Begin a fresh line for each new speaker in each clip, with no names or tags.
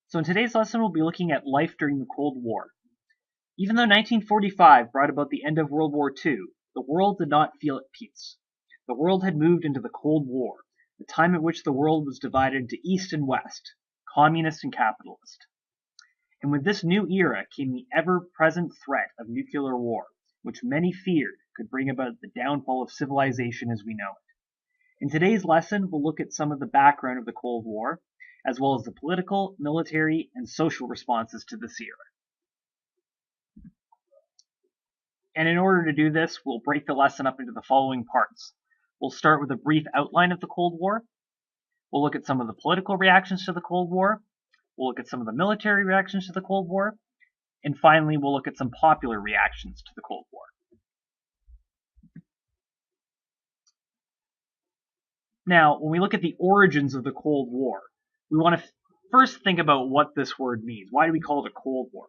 So in today's lesson, we'll be looking at life during the Cold War. Even though 1945 brought about the end of World War II, the world did not feel at peace. The world had moved into the Cold War, the time at which the world was divided into East and West, communist and capitalist. And with this new era came the ever-present threat of nuclear war, which many feared could bring about the downfall of civilization as we know it. In today's lesson, we'll look at some of the background of the Cold War, as well as the political, military, and social responses to this era. And in order to do this, we'll break the lesson up into the following parts. We'll start with a brief outline of the Cold War. We'll look at some of the political reactions to the Cold War. We'll look at some of the military reactions to the Cold War. And finally, we'll look at some popular reactions to the Cold War. Now, when we look at the origins of the Cold War, we want to first think about what this word means. Why do we call it a Cold War?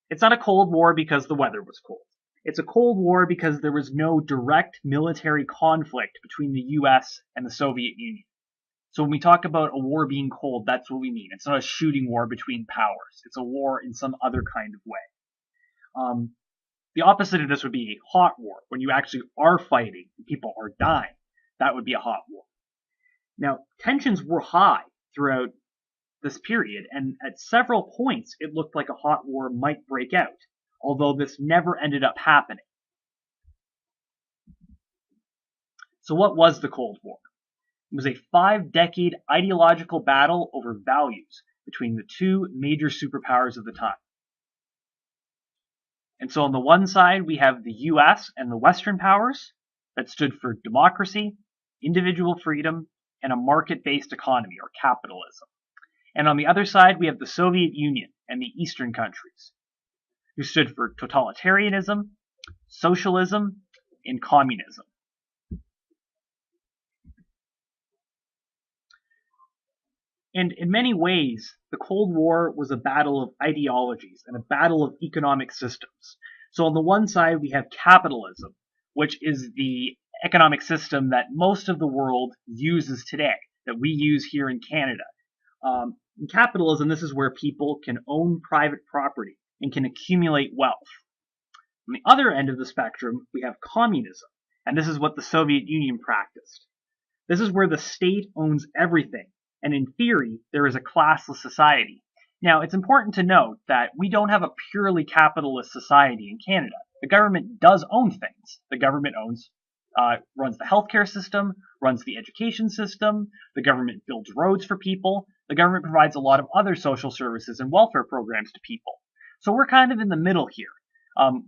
It's not a Cold War because the weather was cold. It's a Cold War because there was no direct military conflict between the US and the Soviet Union. So when we talk about a war being cold, that's what we mean. It's not a shooting war between powers. It's a war in some other kind of way. The opposite of this would be a hot war, when you actually are fighting and people are dying. That would be a hot war. Now, tensions were high throughout this period, and at several points it looked like a hot war might break out, although this never ended up happening. So what was the Cold War? It was a 5-decade ideological battle over values between the two major superpowers of the time. And so on the one side, we have the US and the Western powers that stood for democracy, individual freedom, and a market-based economy, or capitalism. And on the other side, we have the Soviet Union and the Eastern countries, who stood for totalitarianism, socialism, and communism. And in many ways, the Cold War was a battle of ideologies and a battle of economic systems. So on the one side, we have capitalism, which is the economic system that most of the world uses today, that we use here in Canada. In capitalism, this is where people can own private property and can accumulate wealth. On the other end of the spectrum, we have communism, and this is what the Soviet Union practiced. This is where the state owns everything, and in theory, there is a classless society. Now, it's important to note that we don't have a purely capitalist society in Canada. The government does own things. The government runs the healthcare system, runs the education system, the government builds roads for people, the government provides a lot of other social services and welfare programs to people. So we're kind of in the middle here.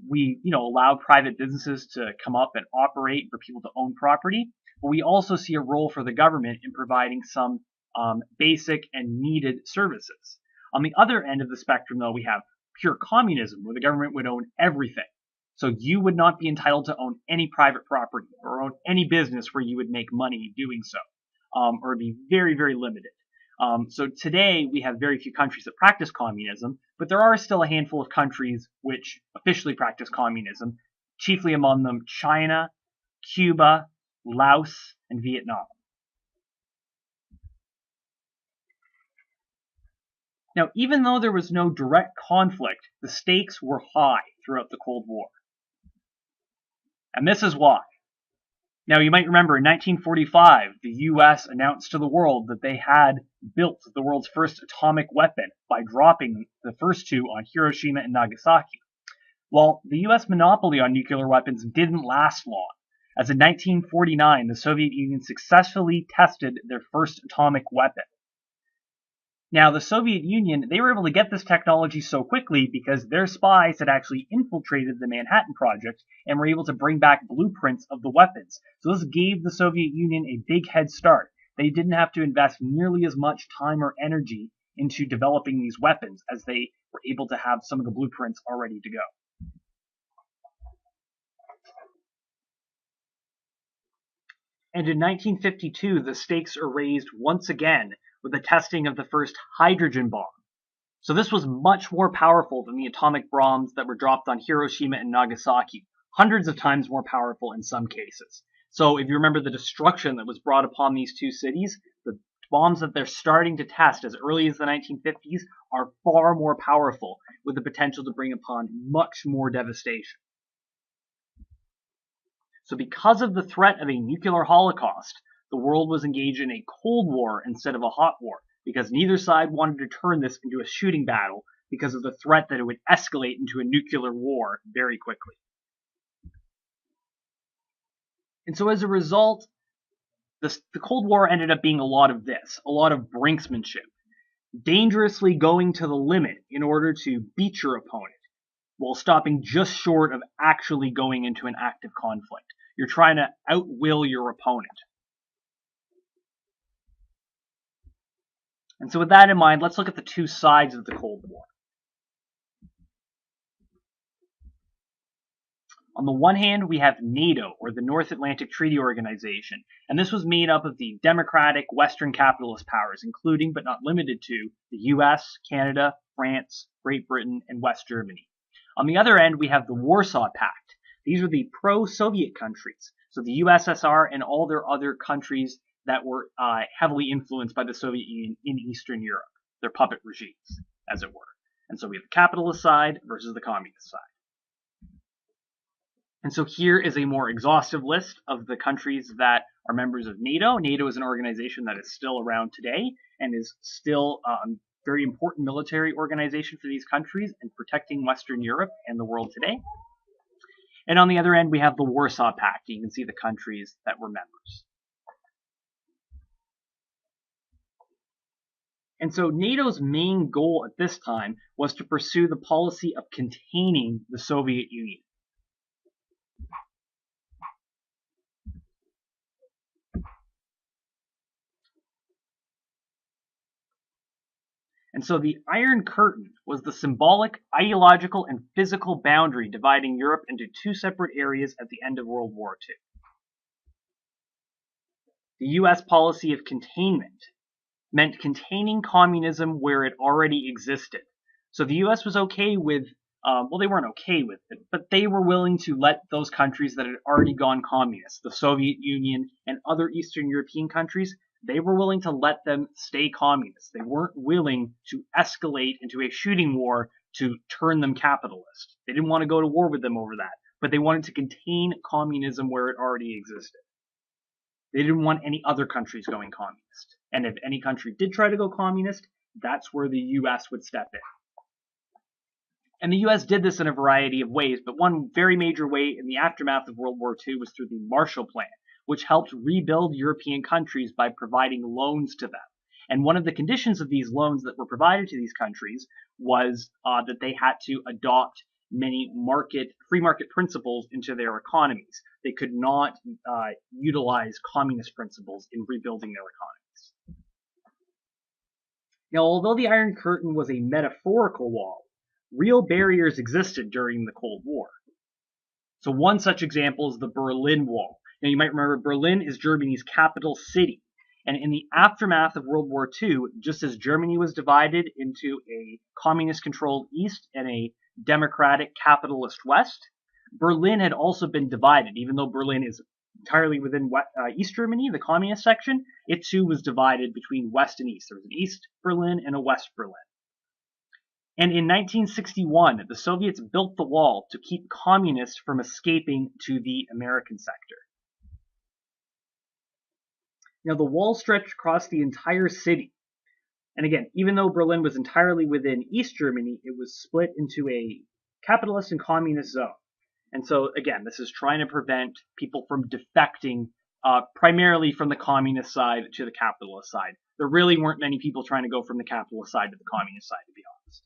We allow private businesses to come up and operate, for people to own property, but we also see a role for the government in providing some basic and needed services. On the other end of the spectrum, though, we have pure communism, where the government would own everything. So you would not be entitled to own any private property or own any business where you would make money doing so, or be very, very limited. So today we have very few countries that practice communism, but there are still a handful of countries which officially practice communism, chiefly among them China, Cuba, Laos, and Vietnam. Now, even though there was no direct conflict, the stakes were high throughout the Cold War. And this is why. Now, you might remember in 1945, the US announced to the world that they had built the world's first atomic weapon by dropping the first two on Hiroshima and Nagasaki. Well, the US monopoly on nuclear weapons didn't last long, as in 1949, the Soviet Union successfully tested their first atomic weapon. Now, the Soviet Union, they were able to get this technology so quickly because their spies had actually infiltrated the Manhattan Project and were able to bring back blueprints of the weapons. So this gave the Soviet Union a big head start. They didn't have to invest nearly as much time or energy into developing these weapons as they were able to have some of the blueprints already to go. And in 1952, the stakes are raised once again with the testing of the first hydrogen bomb. So this was much more powerful than the atomic bombs that were dropped on Hiroshima and Nagasaki, hundreds of times more powerful in some cases. So if you remember the destruction that was brought upon these two cities, the bombs that they're starting to test as early as the 1950s are far more powerful, with the potential to bring upon much more devastation. So because of the threat of a nuclear holocaust, the world was engaged in a Cold War instead of a hot war, because neither side wanted to turn this into a shooting battle because of the threat that it would escalate into a nuclear war very quickly. And so as a result, the Cold War ended up being a lot of this, a lot of brinksmanship, dangerously going to the limit in order to beat your opponent, while stopping just short of actually going into an active conflict. You're trying to outwill your opponent. And so with that in mind, let's look at the two sides of the Cold War. On the one hand, we have NATO, or the North Atlantic Treaty Organization, and this was made up of the democratic Western capitalist powers, including but not limited to the US, Canada, France, Great Britain, and West Germany. On the other end, we have the Warsaw Pact. These were the pro-Soviet countries, so the USSR and all their other countries that were heavily influenced by the Soviet Union in Eastern Europe, their puppet regimes, as it were. And so we have the capitalist side versus the communist side. And so here is a more exhaustive list of the countries that are members of NATO. NATO is an organization that is still around today and is still a very important military organization for these countries and protecting Western Europe and the world today. And on the other end, we have the Warsaw Pact. You can see the countries that were members. And so NATO's main goal at this time was to pursue the policy of containing the Soviet Union. And so the Iron Curtain was the symbolic, ideological, and physical boundary dividing Europe into two separate areas at the end of World War II. The US policy of containment meant containing communism where it already existed. So the US was okay with, well, they weren't okay with it, but they were willing to let those countries that had already gone communist, the Soviet Union and other Eastern European countries, they were willing to let them stay communist. They weren't willing to escalate into a shooting war to turn them capitalist. They didn't want to go to war with them over that, but they wanted to contain communism where it already existed. They didn't want any other countries going communist. And if any country did try to go communist, that's where the US would step in. And the US did this in a variety of ways, but one very major way in the aftermath of World War II was through the Marshall Plan, which helped rebuild European countries by providing loans to them. And one of the conditions of these loans that were provided to these countries was that they had to adopt many free market principles into their economies. They could not utilize communist principles in rebuilding their economies. Now, although the Iron Curtain was a metaphorical wall, real barriers existed during the Cold War. So one such example is the Berlin Wall. Now, you might remember Berlin is Germany's capital city. And in the aftermath of World War II, just as Germany was divided into a communist-controlled East and a democratic capitalist West, Berlin had also been divided. Even though Berlin is entirely within East Germany, the communist section, it too was divided between West and East. There was an East Berlin and a West Berlin. And in 1961, the Soviets built the wall to keep communists from escaping to the American sector. Now, the wall stretched across the entire city. And again, even though Berlin was entirely within East Germany, it was split into a capitalist and communist zone. And so, again, this is trying to prevent people from defecting primarily from the communist side to the capitalist side. There really weren't many people trying to go from the capitalist side to the communist side, to be honest.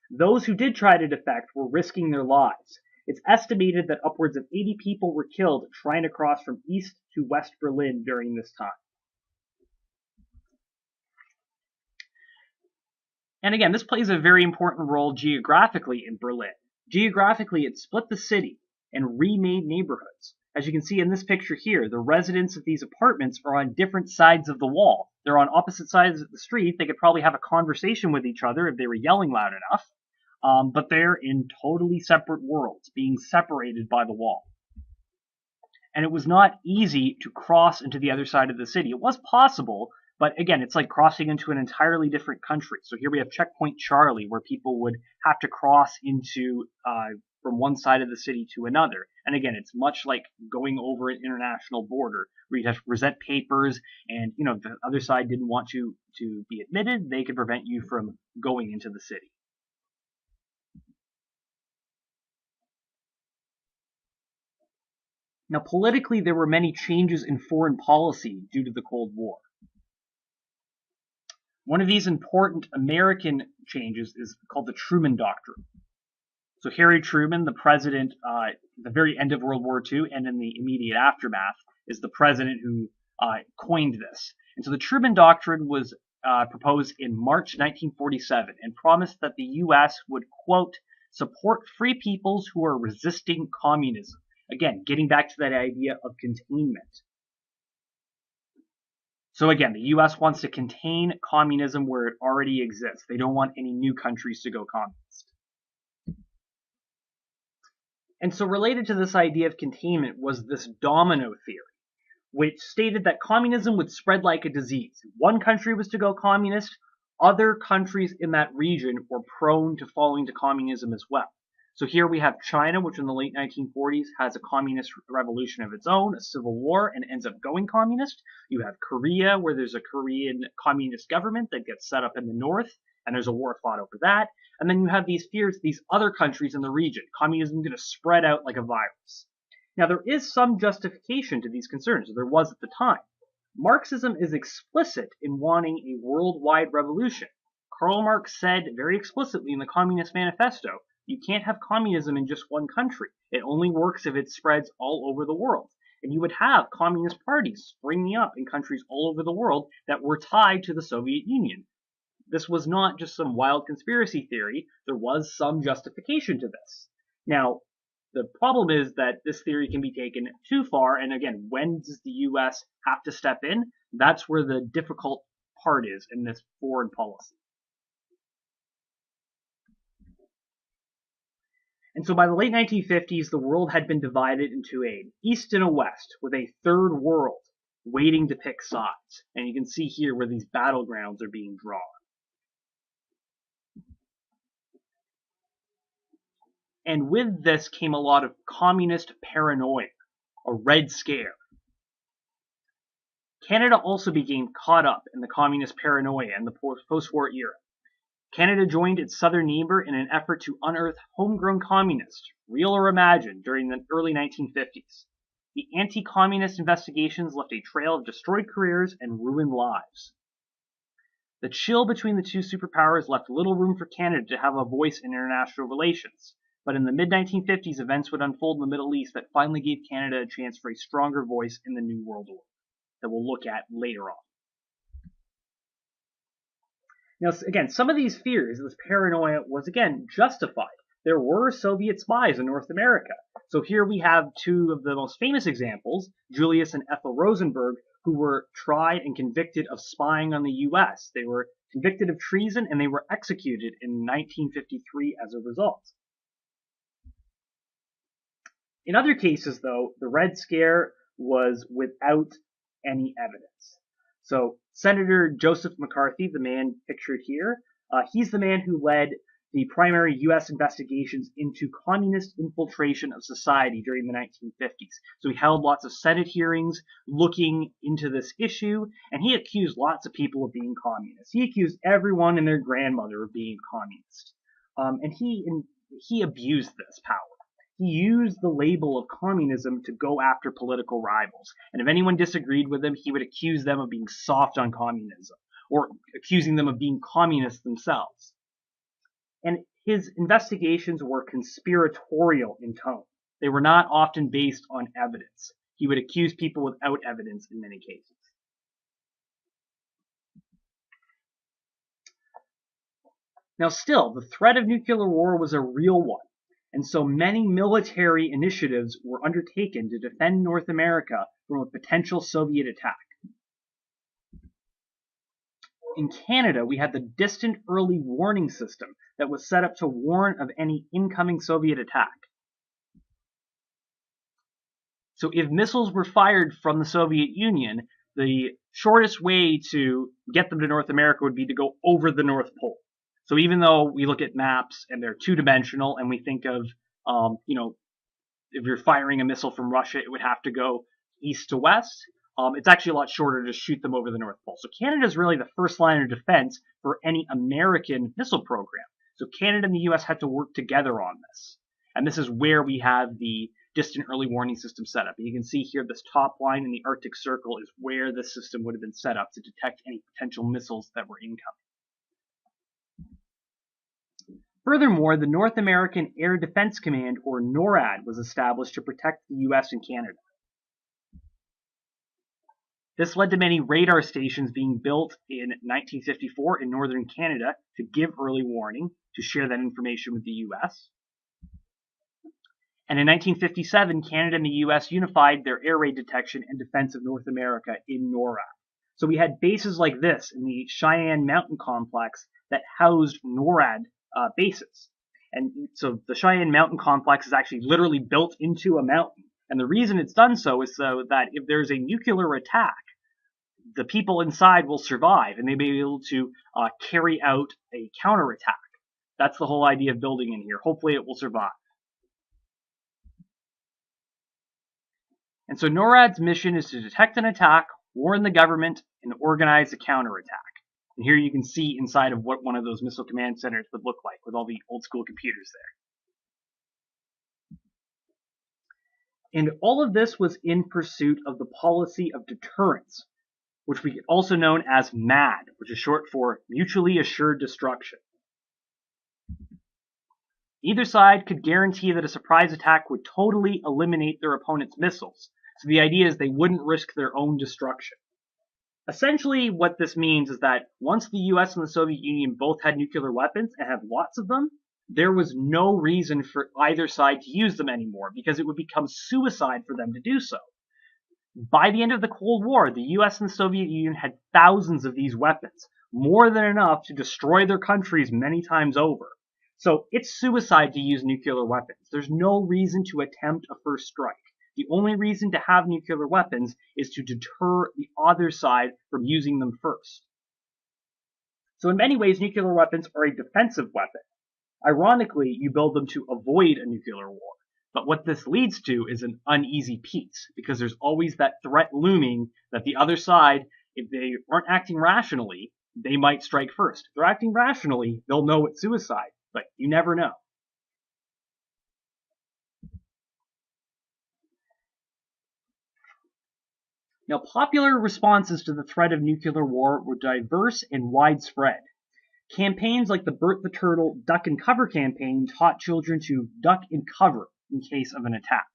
Those who did try to defect were risking their lives. It's estimated that upwards of 80 people were killed trying to cross from East to West Berlin during this time. And again, this plays a very important role geographically in Berlin. Geographically, it split the city and remade neighborhoods. As you can see in this picture here, the residents of these apartments are on different sides of the wall. They're on opposite sides of the street. They could probably have a conversation with each other if they were yelling loud enough. But they're in totally separate worlds, being separated by the wall. And it was not easy to cross into the other side of the city. It was possible, but again, it's like crossing into an entirely different country. So here we have Checkpoint Charlie, where people would have to cross into from one side of the city to another. And again, it's much like going over an international border, where you'd have to present papers, and if the other side didn't want you to be admitted, they could prevent you from going into the city. Now, politically, there were many changes in foreign policy due to the Cold War. One of these important American changes is called the Truman Doctrine. So Harry Truman, the president at the very end of World War II and in the immediate aftermath, is the president who coined this. And so the Truman Doctrine was proposed in March 1947 and promised that the U.S. would, quote, support free peoples who are resisting communism. Again, getting back to that idea of containment. So again, the U.S. wants to contain communism where it already exists. They don't want any new countries to go communist. And so related to this idea of containment was this domino theory, which stated that communism would spread like a disease. If one country was to go communist, other countries in that region were prone to falling to communism as well. So here we have China, which in the late 1940s has a communist revolution of its own, a civil war, and ends up going communist. You have Korea, where there's a Korean communist government that gets set up in the north, and there's a war fought over that. And then you have these fears, these other countries in the region. Communism is going to spread out like a virus. Now, there is some justification to these concerns. There was at the time. Marxism is explicit in wanting a worldwide revolution. Karl Marx said very explicitly in the Communist Manifesto, you can't have communism in just one country. It only works if it spreads all over the world. And you would have communist parties springing up in countries all over the world that were tied to the Soviet Union. This was not just some wild conspiracy theory. There was some justification to this. Now, the problem is that this theory can be taken too far, and again, when does the U.S. have to step in? That's where the difficult part is in this foreign policy. And so by the late 1950s, the world had been divided into an East and a West, with a third world waiting to pick sides. And you can see here where these battlegrounds are being drawn. And with this came a lot of communist paranoia, a Red Scare. Canada also became caught up in the communist paranoia in the post-war era. Canada joined its southern neighbor in an effort to unearth homegrown communists, real or imagined, during the early 1950s. The anti-communist investigations left a trail of destroyed careers and ruined lives. The chill between the two superpowers left little room for Canada to have a voice in international relations. But in the mid-1950s, events would unfold in the Middle East that finally gave Canada a chance for a stronger voice in the New World Order that we'll look at later on. Now, again, some of these fears, this paranoia, was again justified. There were Soviet spies in North America. So here we have two of the most famous examples, Julius and Ethel Rosenberg, who were tried and convicted of spying on the U.S. They were convicted of treason and they were executed in 1953 as a result. In other cases, though, the Red Scare was without any evidence. So Senator Joseph McCarthy, the man pictured here, he's the man who led the primary U.S. investigations into communist infiltration of society during the 1950s. So he held lots of Senate hearings looking into this issue, and he accused lots of people of being communist. He accused everyone and their grandmother of being communist. And he abused this power. He used the label of communism to go after political rivals. And if anyone disagreed with him, he would accuse them of being soft on communism, or accusing them of being communists themselves. And his investigations were conspiratorial in tone. They were not often based on evidence. He would accuse people without evidence in many cases. Now still, the threat of nuclear war was a real one. And so many military initiatives were undertaken to defend North America from a potential Soviet attack. In Canada, we had the Distant Early Warning System that was set up to warn of any incoming Soviet attack. So if missiles were fired from the Soviet Union, the shortest way to get them to North America would be to go over the North Pole. So even though we look at maps and they're two-dimensional and we think of, if you're firing a missile from Russia, it would have to go east to west. It's actually a lot shorter to shoot them over the North Pole. So Canada is really the first line of defense for any American missile program. So Canada and the US had to work together on this. And this is where we have the distant early warning system set up. And you can see here this top line in the Arctic Circle is where the system would have been set up to detect any potential missiles that were incoming. Furthermore, the North American Air Defense Command, or NORAD, was established to protect the US and Canada. This led to many radar stations being built in 1954 in northern Canada to give early warning, to share that information with the US. And in 1957, Canada and the US unified their air raid detection and defense of North America in NORAD. So we had bases like this in the Cheyenne Mountain Complex that housed NORAD bases. And so the Cheyenne Mountain Complex is actually literally built into a mountain. And the reason it's done so is so that if there's a nuclear attack, the people inside will survive and they may be able to carry out a counterattack. That's the whole idea of building in here. Hopefully it will survive. And so NORAD's mission is to detect an attack, warn the government, and organize a counterattack. And here you can see inside of what one of those missile command centers would look like with all the old school computers there. And all of this was in pursuit of the policy of deterrence, which we also known as MAD, which is short for Mutually Assured Destruction. Either side could guarantee that a surprise attack would totally eliminate their opponent's missiles. So the idea is they wouldn't risk their own destruction. Essentially, what this means is that once the US and the Soviet Union both had nuclear weapons and had lots of them, there was no reason for either side to use them anymore because it would become suicide for them to do so. By the end of the Cold War, the US and the Soviet Union had thousands of these weapons, more than enough to destroy their countries many times over. So it's suicide to use nuclear weapons. There's no reason to attempt a first strike. The only reason to have nuclear weapons is to deter the other side from using them first. So in many ways, nuclear weapons are a defensive weapon. Ironically, you build them to avoid a nuclear war. But what this leads to is an uneasy peace, because there's always that threat looming that the other side, if they aren't acting rationally, they might strike first. If they're acting rationally, they'll know it's suicide, but you never know. Now, popular responses to the threat of nuclear war were diverse and widespread. Campaigns like the Bert the Turtle Duck and Cover campaign taught children to duck and cover in case of an attack.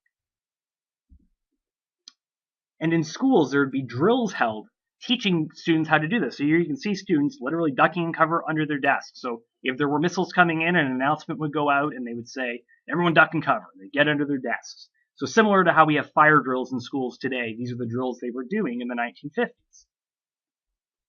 And in schools, there would be drills held teaching students how to do this. So here you can see students literally ducking and cover under their desks. So if there were missiles coming in, an announcement would go out and they would say, everyone duck and cover. They'd get under their desks. So similar to how we have fire drills in schools today, these are the drills they were doing in the 1950s.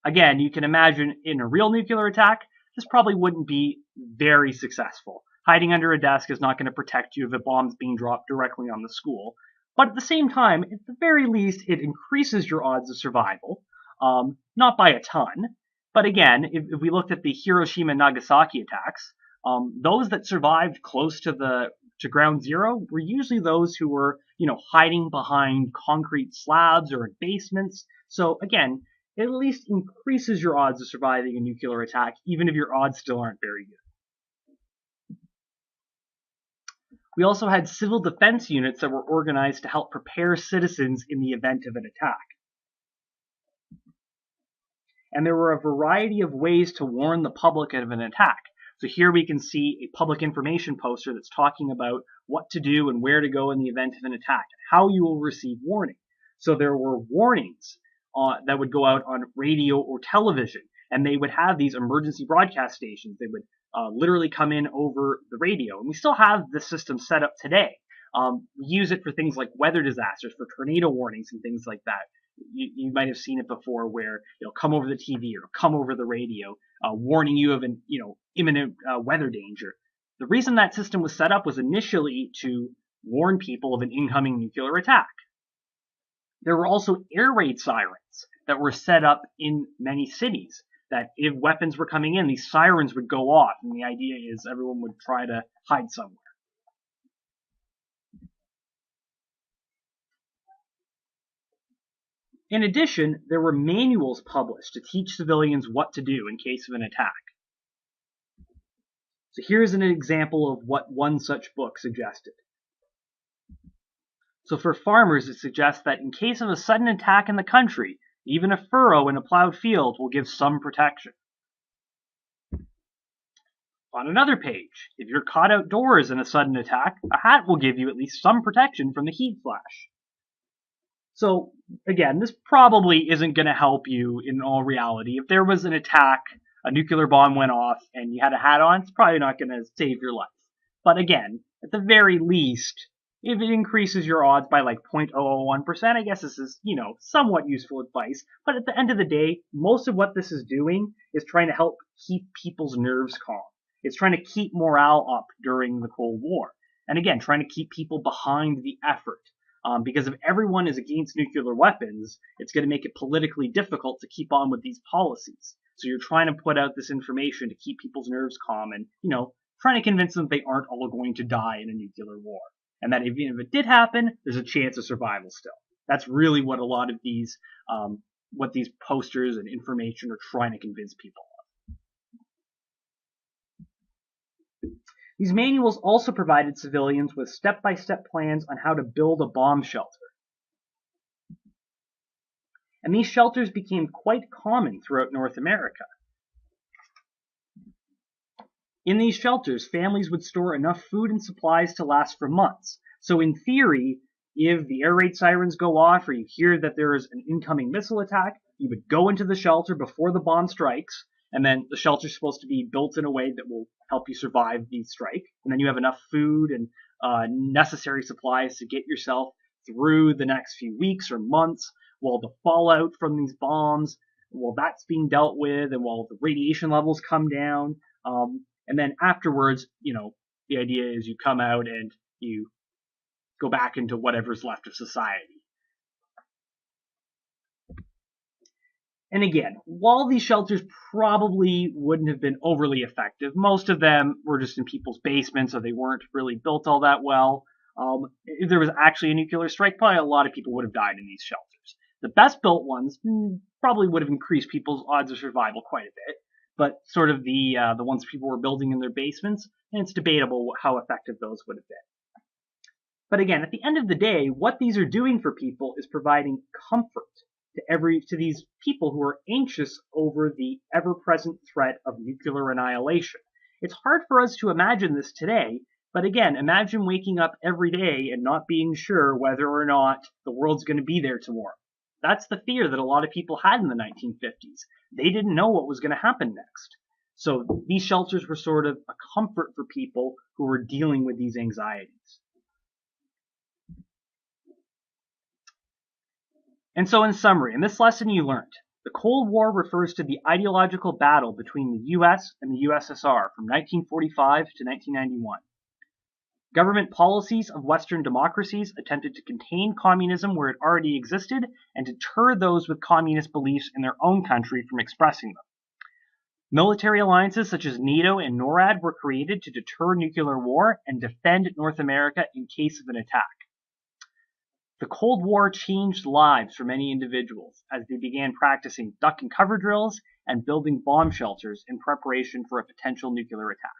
Again, you can imagine in a real nuclear attack, this probably wouldn't be very successful. Hiding under a desk is not going to protect you if a bomb's being dropped directly on the school. But at the same time, at the very least, it increases your odds of survival. Not by a ton. But again, if we looked at the Hiroshima and Nagasaki attacks, those that survived close to ground zero were usually those who were, hiding behind concrete slabs or in basements. So again, it at least increases your odds of surviving a nuclear attack, even if your odds still aren't very good. We also had civil defense units that were organized to help prepare citizens in the event of an attack. And there were a variety of ways to warn the public of an attack. So here we can see a public information poster that's talking about what to do and where to go in the event of an attack, and how you will receive warning. So there were warnings that would go out on radio or television, and they would have these emergency broadcast stations. They would literally come in over the radio, and we still have this system set up today. We use it for things like weather disasters, for tornado warnings and things like that. You might have seen it before, where it'll come over the TV or come over the radio, warning you of an imminent weather danger. The reason that system was set up was initially to warn people of an incoming nuclear attack. There were also air raid sirens that were set up in many cities, that if weapons were coming in, these sirens would go off, and the idea is everyone would try to hide somewhere. In addition, there were manuals published to teach civilians what to do in case of an attack. So here's an example of what one such book suggested. So for farmers, it suggests that in case of a sudden attack in the country, even a furrow in a plowed field will give some protection. On another page, if you're caught outdoors in a sudden attack, a hat will give you at least some protection from the heat flash. So again, this probably isn't going to help you in all reality. If there was an attack, a nuclear bomb went off, and you had a hat on, it's probably not going to save your life. But again, at the very least, if it increases your odds by like 0.001%, I guess this is, somewhat useful advice. But at the end of the day, most of what this is doing is trying to help keep people's nerves calm. It's trying to keep morale up during the Cold War. And again, trying to keep people behind the effort. Because if everyone is against nuclear weapons, it's going to make it politically difficult to keep on with these policies. So you're trying to put out this information to keep people's nerves calm and, trying to convince them they aren't all going to die in a nuclear war. And that even if it did happen, there's a chance of survival still. That's really what a lot of these, what these posters and information are trying to convince people of. These manuals also provided civilians with step-by-step plans on how to build a bomb shelter. And these shelters became quite common throughout North America. In these shelters, families would store enough food and supplies to last for months. So in theory, if the air raid sirens go off or you hear that there is an incoming missile attack, you would go into the shelter before the bomb strikes, and then the shelter's supposed to be built in a way that will help you survive the strike. And then you have enough food and necessary supplies to get yourself through the next few weeks or months while the fallout from these bombs, while that's being dealt with, and while the radiation levels come down. And then afterwards, the idea is you come out and you go back into whatever's left of society. And again, while these shelters probably wouldn't have been overly effective, most of them were just in people's basements, or they weren't really built all that well. If there was actually a nuclear strike, probably a lot of people would have died in these shelters. The best built ones probably would have increased people's odds of survival quite a bit. But sort of the ones people were building in their basements, and it's debatable how effective those would have been. But again, at the end of the day, what these are doing for people is providing comfort to these people who are anxious over the ever-present threat of nuclear annihilation. It's hard for us to imagine this today, but again, imagine waking up every day and not being sure whether or not the world's going to be there tomorrow. That's the fear that a lot of people had in the 1950s. They didn't know what was going to happen next. So these shelters were sort of a comfort for people who were dealing with these anxieties. And so in summary, in this lesson you learned, the Cold War refers to the ideological battle between the US and the USSR from 1945 to 1991. Government policies of Western democracies attempted to contain communism where it already existed and deter those with communist beliefs in their own country from expressing them. Military alliances such as NATO and NORAD were created to deter nuclear war and defend North America in case of an attack. The Cold War changed lives for many individuals as they began practicing duck and cover drills and building bomb shelters in preparation for a potential nuclear attack.